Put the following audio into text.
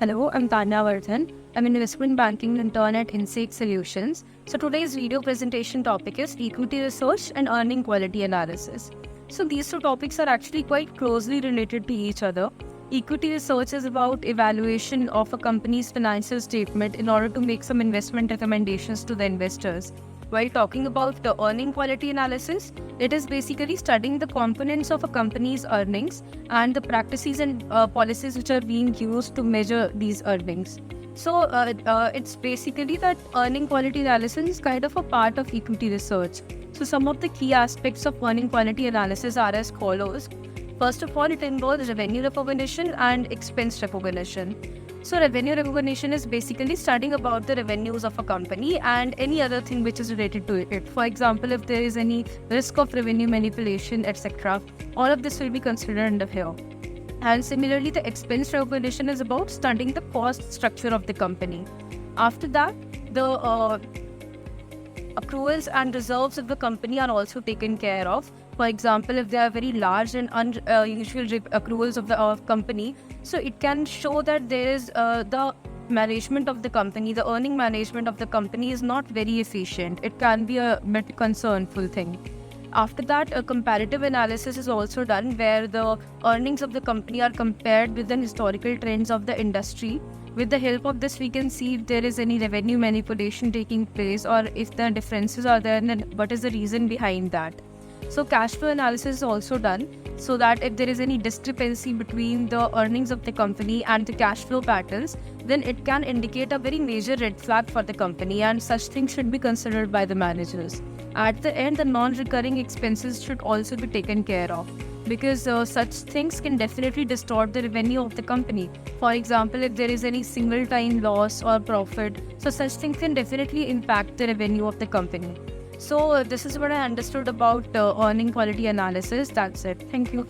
Hello, I'm Tanya Vardhan. I'm an investment banking intern at Insect Solutions. So today's video presentation topic is equity research and earning quality analysis. So these two topics are actually quite closely related to each other. Equity research is about evaluation of a company's financial statement in order to make some investment recommendations to the investors. While talking about the earning quality analysis, it is basically studying the components of a company's earnings and the practices and policies which are being used to measure these earnings. So it's basically that earning quality analysis is kind of a part of equity research. So some of the key aspects of earning quality analysis are as follows. First of all, it involves revenue recognition and expense recognition. So revenue recognition is basically studying about the revenues of a company and any other thing which is related to it. For example, if there is any risk of revenue manipulation, etc., all of this will be considered under here. And similarly, the expense recognition is about studying the cost structure of the company. After that, the accruals and reserves of the company are also taken care of. For example, if there are very large and unusual accruals of the company, so it can show that there is the management of the company, the earning management of the company is not very efficient. It can be a bit concernful thing. After that, a comparative analysis is also done where the earnings of the company are compared with the historical trends of the industry. With the help of this, we can see if there is any revenue manipulation taking place or if the differences are there, then what is the reason behind that. So cash flow analysis is also done so that if there is any discrepancy between the earnings of the company and the cash flow patterns, then it can indicate a very major red flag for the company, and such things should be considered by the managers. At the end, the non-recurring expenses should also be taken care of because such things can definitely distort the revenue of the company. For example, if there is any single time loss or profit, so such things can definitely impact the revenue of the company. So this is what I understood about earning quality analysis. That's it. Thank you.